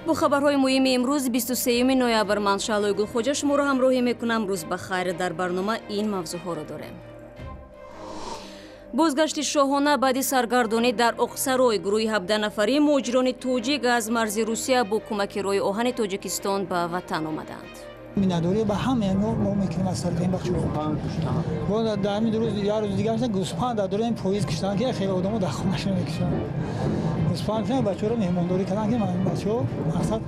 бо хабарҳои муҳими имрӯз 23 ноябр ман Шаҳлои Гулхоҷа шуморо ҳамроҳӣ мекунам. Рӯз ба хайр. Дар барнома ин мавзӯъҳоро дорем. бозгашти шоҳона баъди саргардонӣ дар Оқсарой гурӯҳи 17 нафари муҳоҷирони тоҷик аз марзи Русия бо кӯмаки роҳи оҳани Тоҷикистон ба ватан омаданд. Минадорӣ ба ҳамаи мо мекунем аз сари ин бахшо. Бо дар ҳамин рӯз я рӯз дигар гӯспанд дорем поиз киштан ки хеле одамо дар хонашон мекишанд. Гӯспанд киштан бачаҳоро меҳмондорӣ кардан ки бачаҳо мақсад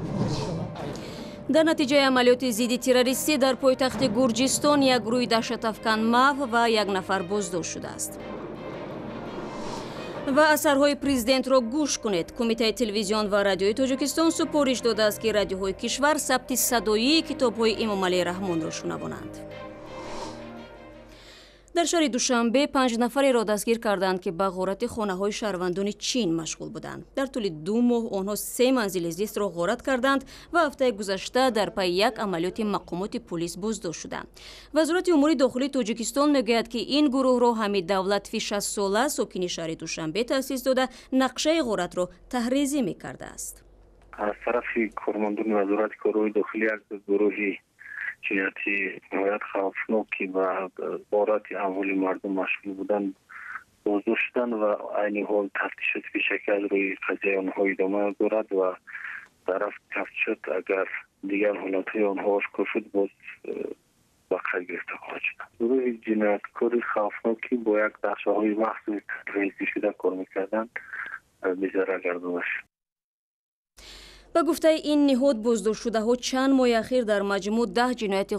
дар натиҷаи амалиёти зидди террористӣ дар пойтахти Гурҷистон як гурӯҳи даҳшатафкан маҳв ва як нафар боздошт шудааст. ва асарҳои президентро гӯш кунед. Кумитаи телевизион ва радиои Тоҷикистон супориш додааст ки радиоҳои кишвар сабти садоии китобҳои Эмомалии Раҳмонро шунавонанд. дар шаҳри Душанбе 5 нафареро дастгир карданд ки ба ғорати хонаҳои шаҳрвандони Чин машғул буданд. дар тӯли 2 моҳ онҳо 3 манзили зистро ғорат карданд ва ҳафтаи гузашта дар пайи як амалиёти мақомоти пулис боздошт шуданд. Вазорати умури дохилии Тоҷикистон мегӯяд ки ин гурӯҳро Ҳамид Давлатви 60 сола сокини шаҳри Душанбе таъсис дода нақшаи ғоратро таҳризӣ мекардааст. аз тарафи кормандони вазорати корҳои дохилӣ як гурӯҳи ҷинояти ниҳоят хавфноки ба ғорати амволи мардум машғул буданд боздошт шуданд ва айни ҳол тафтишоти пешакӣ аз рӯи қазияи онҳо идома дорад ва дар тафтишот агар дигар ҳолатҳои онҳо ошкор шуд боз ба қайд гирифта хоҳад шуд. гурӯҳи ҷинояткори хавфноки бо як бахшаҳои махсуси таҳризишуда кор мекарданд безара гардода шуд. ба гуфтаи ин ниҳод боздоштшудаҳо чанд моҳи ахир дар маҷмӯъ 10 ҷинояти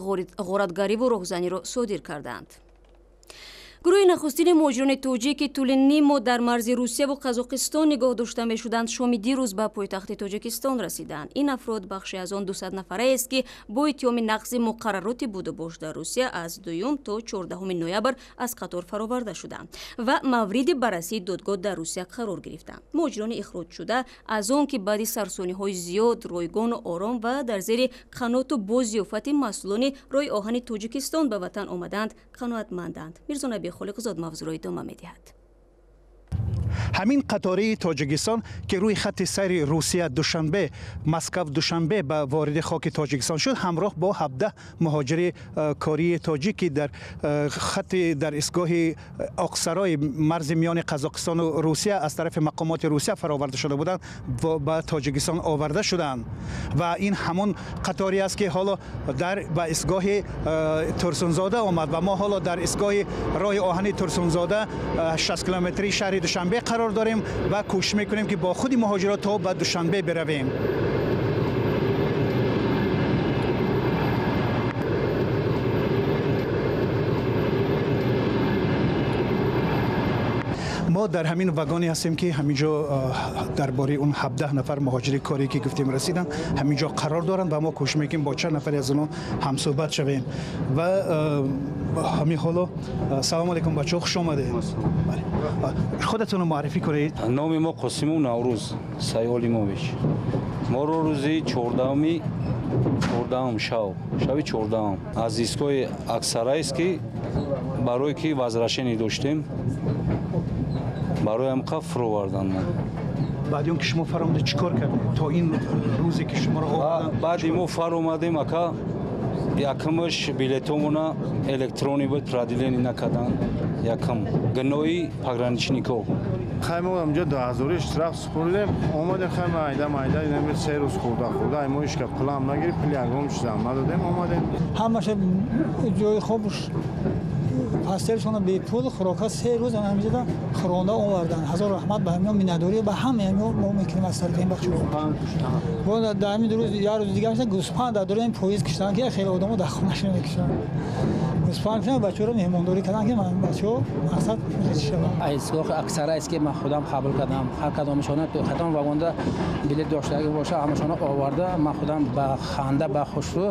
ғоратгариву роҳзаниро содир карданд. гурӯҳи нахустини муҳоҷирони тоҷик ки тӯли ним моҳ дар марзи Русияву Қазоқистон нигоҳ дошта мешуданд шоми дирӯз ба пойтахти Тоҷикистон расиданд. ин афрод бахше аз он 200 нафараест ки бо иттиҳоми нақзи муқаррароти будубош дар Русия аз 2 то 14 ноябр аз қатор фароварда шуданд ва мавриди баррасии додгоҳ дар Русия қарор гирифтанд. муҳоҷирони ихроҷшуда аз он ки баъди сарсониҳои зиёд ройгону ором ва дар зери қаноту бозиёфати масъулони роҳи оҳани Тоҷикистон ба ватан омаданд қаноатманданд. Мирзо Наби Холиқзод мавзӯъро идома медиҳад. ҳамин қатораи Тоҷикистон ки рӯи хатти сайри Русия Душанбе, Москав Душанбе ба вориди хоки Тоҷикистон шуд, ҳамроҳ бо 17 муҳоҷири кории тоҷики дар хатти дар истгоҳи Оқсарой марзи миёни Қазоқистону Русия аз тарафи мақомоти Русия фароварда шуда буданд ба Тоҷикистон оварда шуданд ва ин ҳамон қатори аст ки ҳоло ба истгоҳи Турсунзода омад ва мо ҳоло дар истгоҳи роҳи оҳани Турсунзода 60 километри шаҳри Душанбе қарор дорем ва кӯшиш мекунем ки бо худи муҳоҷирот то ба Душанбе биравем. мо дар ҳамин вагоне ҳастем ки ҳаминҷо дар бори он 17 нафар муҳоҷири корӣ ки гуфтем расидан ҳаминҷо қарор доранд ва мо кӯшиш мекунем бо чанд нафаре аз онҳо ҳамсӯҳбат шавем ва ҳамин ҳоло салому алайкум бачаҳо, хуш омадед. худатонро муаррифӣ кунед. номи мо Қосимов Наврӯз Сайёлимович. моро рӯзи 14 шави 14 аз истгоҳи Аксарайст ки барое ки возвращение доштем бароям қаф фаровардан. баъди он ки шумо фаромадед чӣ кор кардед то ин рӯзе ки шуморо оварданд? баъди мо фаромадем ака якамаш билетомона электрони буд продление накарданд якам гинои пограничников хаймо амҷо 2000 штраф супурдем омадем хайма айда инамир 3 рӯз хурда мо ишка пулам нагирифт пули ягон шудам надодем омадем ҳамаша ҷои хобш пастелшона бепул хӯрока 3 рӯз ҳамиҷода хӯронда овардан. ҳазор раҳмат ба ҳамиён, миннатдорӣ ба ҳамаи мо мекунем аз сари ин бахшо. бо дар ҳамин рӯз я рӯз дигар гӯспанд дорем поиз киштан ки хеле одамо дар хонашон мекишанд. гӯспанд киштан бачаҳоро меҳмондорӣ кардан ки бачаҳо мақсад шаванд. истгоҳ Аксарайст ки ман худам қабул кардам. ҳар кадомашона то хатам вагонда билет доштаги боша ҳамашона оварда ман худам ба ханда ба хушрӯ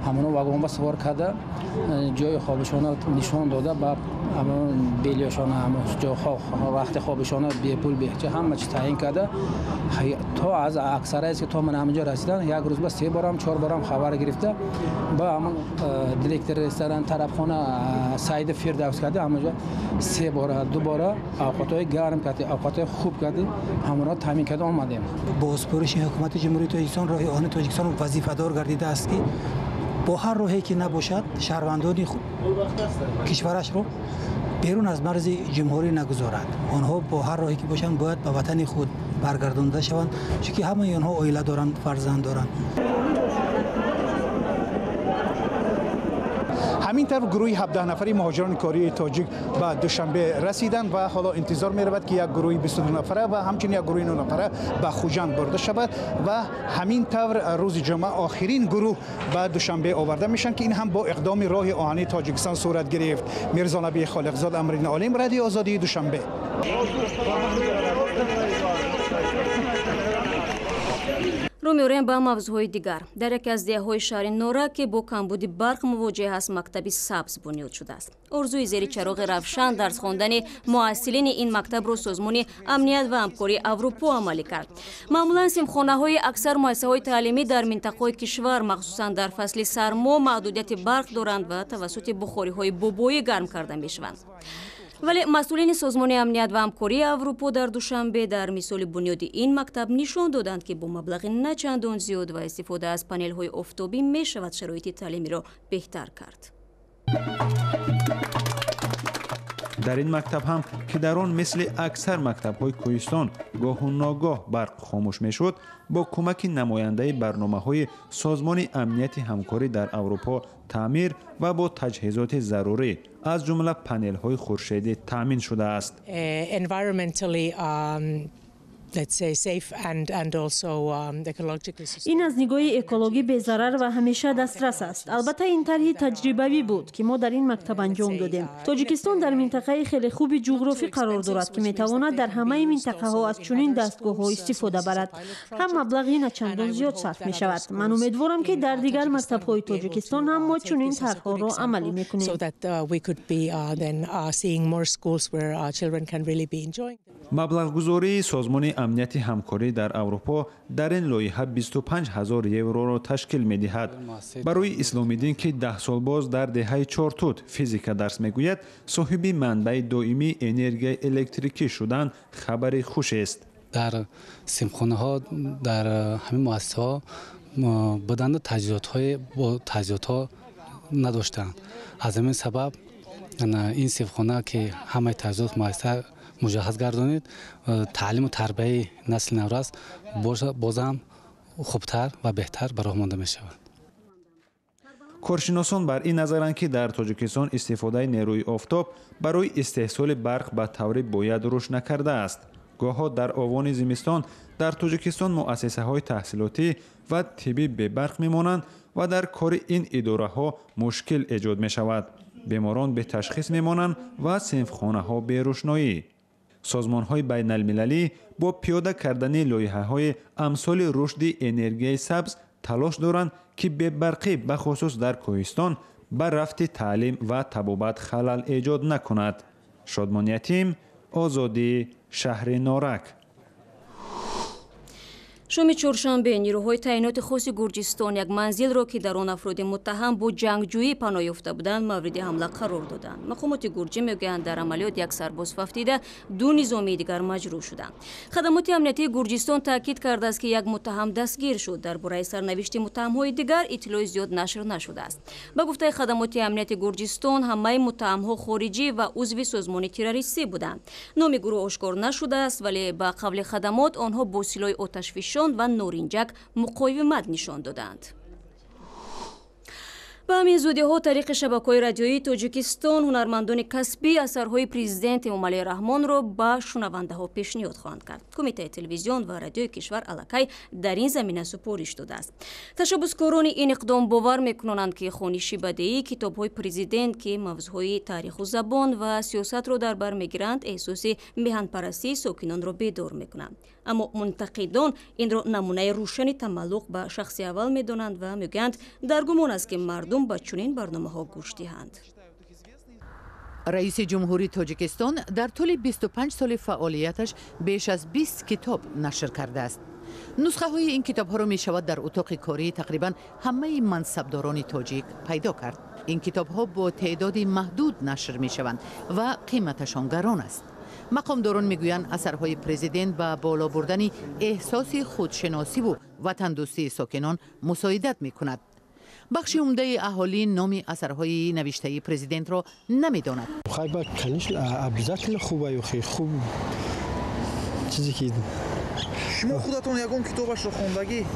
ҳамоно вагонба савор карда ҷои хобишона нишон نشان داده با بیلیشان وقت خوابشان بی پول بهچه همه چی تعیین کرده. تا از اکثر است که تا من همینجا رسیدن یک روز با 3 بارم 4 بارم خبر گرفته با همون دیرکتر رستوران طرفخانه سعید فردوس کرده همونجا 3 بار 2 بار اوقاتای گرم کرده اوقاتای خوب کرده همون تامین کرده آمدیم. با سپارش حکومت جمهوری تاجیکستان راه آهن تاجیکستان وظیفه دار گردیده است که با هر راهی که نباشد شهروندان کشورش رو بیرون از مرز جمهوری نگذارد. آنها با هر راهی که باشند باید به وطن خود برگردانده شوند چون که همه آنها عائله دارند، فرزند دارند. همینطور گروه 17 نفری مهاجران کاری تاجیک به دوشنبه رسیدند و حالا انتظار می رود که یک گروه 22 نفره و همچنین یک گروه 9 نفره به خوجند برده شود و همینطور روز جمعه آخرین گروه به دوشنبه آورده میشن که این هم با اقدام راه آهنی تاجیکستان صورت گرفت. میرزا نبی خالقزاد، امرین عالم، رادیو آزادی، دوشنبه. رو می‌آوریم به موضوعهای دیگر. در یکی از دهه‌های شهر نورا که با کمبود برق مواجه است، مکتبی سبز بنیاد شده است. آرزوی زیر چراغ روشن درس خواندن معلولین این مکتب را سازمان امنیت و همکاری اروپا عملی کرد. معمولاً سیمخانه‌های اکثر مؤسسه‌های تعلیمی در منطقه‌های کشور مخصوصاً در فصل سرما محدودیت برق دارند و توسط بخاری‌های بابایی گرم کرده می‌شوند. ولی مسئولین سازمان امنیت و همکاری اروپا در دوشنبه در مثال بنیاد این مکتب نشان دادند که با مبلغ نه چندان زیاد و استفاده از پنل‌های آفتابی می شود شرایط تعلیمی را بهتر کرد. در این مکتب هم که در آن مثل اکثر مکتب‌های کوهستان گاه و ناگاه برق خاموش می‌شد، با کمک نماینده برنامه‌های سازمان امنیت همکاری در اروپا تعمیر و با تجهیزات ضروری از جمله پنل‌های خورشیدی تامین شده است. این از نگاه اکولوژی بی‌ضرر و همیشه دسترس است. البته این طرح تجربوی بود که ما در این مکتب انجام دادیم. تاجیکستان در منطقه خیلی خوب جغرافی قرار دارد که میتواند در همه منطقه ها از چنین دستگاه ها استفاده برد. هم مبلغی نه چندان زیاد صرف می شود. من امیدوارم که در دیگر مکتب های تاجیکستان هم ما چنین طرح ها را عملی میکنیم. مبلغ گذاری سازمان امنیت همکاری در اروپا در این لایحه 25,000 یورو را تشکیل می‌دهد. برای اسلام‌الدین که 10 سال باز در دهه 4 توت فیزیک درس می‌گوید، صاحب منبع دائمی انرژی الکتریکی شدن خبر خوش است. در سیمخانه‌ها در همین مؤسسه‌ها بدن تجهیزات‌ها نداشتند. از همین سبب این سیمخانه که همه تجهیزات مؤسسه مجهز گردانید تعلیم و تربیت نسل نو را بازم خوبتر و بهتر برای مانده می شود. کارشناسان بر این نظرند که در تاجیکستان استفاده نیروی آفتاب برای استحصال برق به طور باید رشد نکرده است. گاه‌ها در آوان زمستان در تاجیکستان مؤسسه های تحصیلاتی و طبی به برق میمانند و در کار این اداره ها مشکل ایجاد می شود. بیماران به تشخیص میمانند و صنفخانه ها به روشنایی. سازمان های بین المللی با پیاده کردن لایحه های امثال رشد انرژی سبز تلاش دارند که به برقی به خصوص در کوهستان بر رفت تعلیم و طبابت خلل ایجاد نکند. شادمان یتیم، آزادی، شهر نارک. شام چهارشنبه نیروهای تعینات خاص گرجستان یک منزل را که در آن افراد متهم با جنگجویی پناه یافته بودند مورد حمله قرار دادند. مقامات گرجی میگویند در عملیات یک سرباز ففتیده 2 نظامی دیگر مجروح شدند. خدمات امنیتی گرجستان تاکید کرده است که یک متهم دستگیر شد. درباره سرنوشت متهم‌های دیگر اطلاع زیاد نشر نشده است. به گفته خدمات امنیتی گرجستان همه متهم‌ها خارجی و عضو سازمان تروریستی بودند. نام گروه آشکار نشده است ولی به قول خدمات آنها با سلاح آتشفشان و نارنجک مقاومت نشان دادند. به همین زودی ها طریق شبکه‌های رادیویی تاجیکستان هنرمندان کسبی اثرهای پرزیدنت امالی رحمان را به شنونده ها پیشنهاد خواهند کرد. کمیته تلویزیون و رادیوی کشور الکی در این زمینه سپارش داده است. تشبثکاران این اقدام باور میکنند که خوانش بدیعی کتاب‌های پرزیدنت که موضوعهای تاریخ و زبان و سیاست را در بر میگیرند احساس میهن‌پرستی ساکنان را بیدار میکنند. اما منتقدان این را نمونه روشن تملق به شخص اول میدانند و میگویند در گمان است که مردم با چنین برنامه‌ها گوش دهند. رئیس جمهوری تاجیکستان در طول 25 سال فعالیتش بیش از 20 کتاب نشر کرده است. نسخه های این کتاب ها را می شود در اتاق کاری تقریبا همه منصبداران تاجیک پیدا کرد. این کتاب ها با تعداد محدود نشر می شوند و قیمتشان گران است. مقامداران می گویند اثرهای پرزیدنت به بالا بردن احساس خودشناسی و وطن دوستی ساکنان مساعدت می کند. بخش عمده اهالی نام اثرهای نوشته پرزیدنت را نمی‌داند. خیلی کنیش ابزار خوبه و خیلی خوب چیزی که شما خودتون یکم کتابش رو خوندگی؟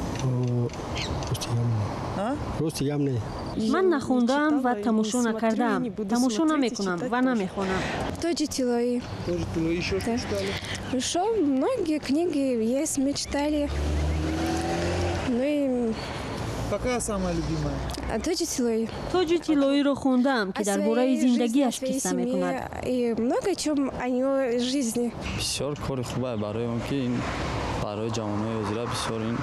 روستی هم نه. من نخوندم و تماشا نکردم. تماشا نمیکنم و نمیخونم. Тоже Тилои. Тоже Тилои еще да. читали? Хорошо, многие книги есть, мы читали. Ну и... Какая самая любимая? Тоже Тилои. Тоже Тилои رو خوندم که درباره زندگیش قصه میکند. И много о чем о его жизни. بسیار کار خوبه برای اون که این برای جوانای وزیره بسیار این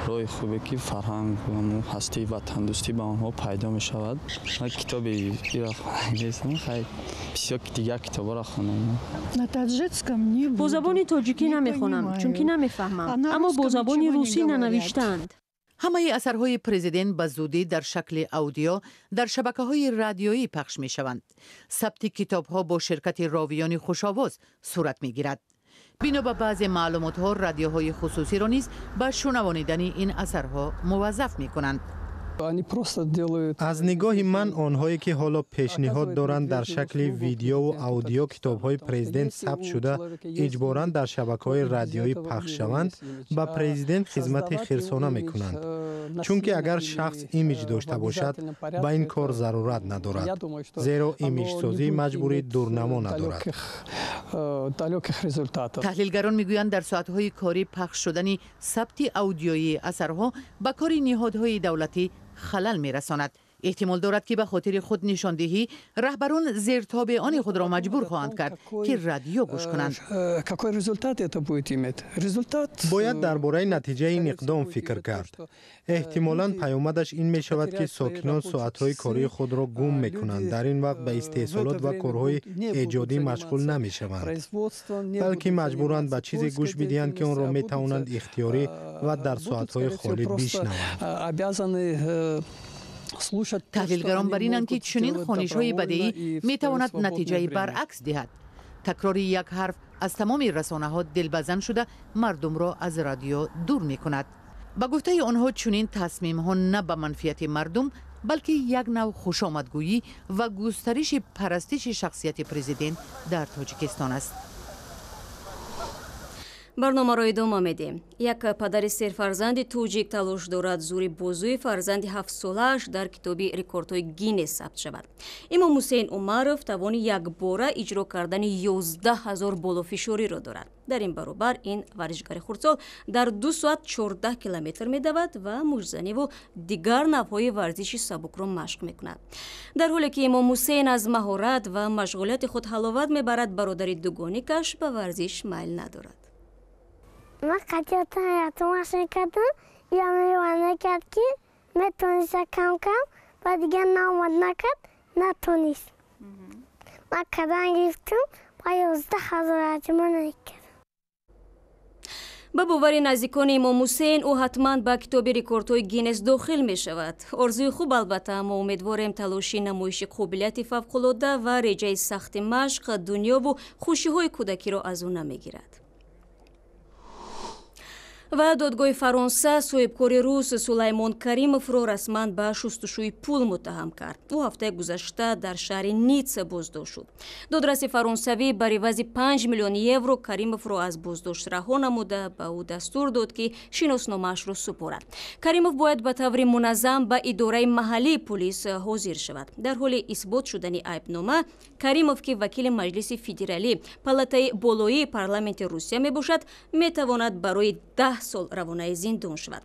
راه خوبه که فرهنگ و هستی و تندرستی به آنها پیدا می شود. من کتاب ایران خواهیم خیلی بسیار دیگر کتابا را خوندم. با زبان تاجیکی نمیخونم چون که نمیفهمم، اما با زبان روسی ننوشتند. همه اثرهای پرزیدنت به زودی در شکل اودیو در شبکه‌های رادیویی پخش می‌شوند. ثبت کتاب‌ها با شرکت راویان خوش‌آواز صورت می‌گیرد. بنا به بعضی معلومات‌ها رادیوهای خصوصی را نیز به شنوانیدن این اثرها موظف می‌کنند. از نگاه من آنهایی که حالا پیشنهاد دارند در شکل ویدیو و اودیو کتاب‌های پرزیدنت ثبت شده اجباراً در شبکه‌های رادیویی پخش شوند با پرزیدنت خدمت خرسانه می‌کنند، چون که اگر شخص ایمیج داشته باشد با این کار ضرورت ندارد، زیرا ایمیج سازی مجبوری دورنما ندارد. تحلیلگران میگویند در ساعت‌های کاری پخش شدن ثبت اودیویی اثرها به کار نهادهای دولتی خلل می‌رساند. احتمال دارد که به خاطر خود نشاندهی رهبران زیرتابعان خود را مجبور خواهند کرد که رادیو گوش کنند. باید درباره نتیجه این اقدام فکر کرد. احتمالاً پیامدش این می شود که ساکنان ساعت‌های کاری خود را گم می‌کنند، در این وقت به استحصالات و کارهای ایجادی مشغول نمی‌شوند، بلکه مجبورند به چیزی گوش بدهند که آن را می‌توانند اختیاری و در ساعت‌های خالی بشنوند. تحلیلگران بر اینند که چنین خوانش‌های بدیعی می‌تواند نتیجه برعکس دهد. تکرار یک حرف از تمام رسانه‌ها دلبزن شده مردم را از رادیو دور می‌کند. با گفته آنها چنین تصمیم‌ها نه به منفعت مردم بلکه یک نوع خوشامدگویی و گسترش پرستش شخصیت پرزیدنت در تاجیکستان است. барномаро идома медем. Як падари серфарзанди тоҷик талош дорад зури бозӯи фарзанди 7-солааш дар китоби рекордҳои Гиннес сабт шавад. Имом Ҳусейн Умаров тавони якбора иҷро кардани 11000 болофишориро дорад. дар ин баробар ин варзишгари хурдсол дар 2 соат 14 километр медавад ва мӯжзаниву дигар навъҳои варзиши сабукро машқ мекунад. дар ҳоле ки имом Ҳусейн аз маҳорат ва машғулияти худ ҳаловат мебарад, бародари дугоникаш ба варзиш майл надорад. من قطعیتا حیاتم کردم یا میوانه کرد که میتونیست کم کم و دیگه نامد نکرد نتونیست. من کردن گرفتم و 11000 حجمه نکرد. ба бовари наздикони имом Ҳусейн ӯ ҳатман ба китоби рекордҳои Гиннес дохил мешавад. орзуи хуб албатта, аммо умедворем талоши намоиши қобилияти фавқулода ва реҷаи сахти машқ дунёву хушиҳои кӯдакиро аз ӯ намегирад. ва додгоҳи фаронса соҳибкори рус Сулаймон Каримовро расман ба шустушӯи пул муттаҳам кард. ӯ ҳафтаи гузашта дар шаҳри Нитса боздошт шуд. додраси фаронсавӣ бар ивази 5 миллион евро Каримовро аз боздошт раҳо намуда ба ӯ дастур дод ки шиносномаашро супорад. Каримов бояд ба таври муназзам ба идораи маҳаллии пулис ҳозир шавад. дар ҳоли исбот шудани айбнома, Каримов ки вакили маҷлиси федералӣ палатаи болоии парламенти Русия мебошад, метавонад барои 10 сол равонаи зиндон шавад.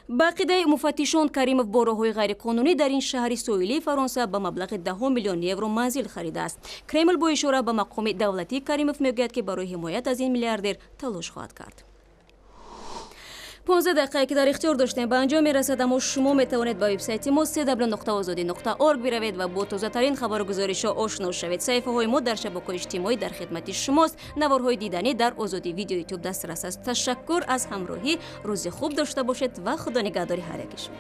ба ақидаи муфаттишон, Каримов бо роҳҳои ғайриқонунӣ дар ин шаҳри соҳилии Фаронса ба маблағи 10 миллион евро манзил харидааст. Кремл бо ишора ба мақоми давлатии Каримов мегӯяд ки барои ҳимоят аз ин миллиардер талош хоҳад кард. 15 دقیقه که در اختیار داشتیم به انجام میرسد، اما شما میتوانید به وبسایت ما www.azadi.org بروید و با تازه ترین خبر و گزارش ها آشنا شوید. صفحه های ما در شبکه‌های اجتماعی در خدمت شماست. نوارهای دیدنی در آزادی ویدیو یوتیوب دسترس است. تشکر از همراهی. روز خوب داشته باشید و خدا نگهداری هر یک شما.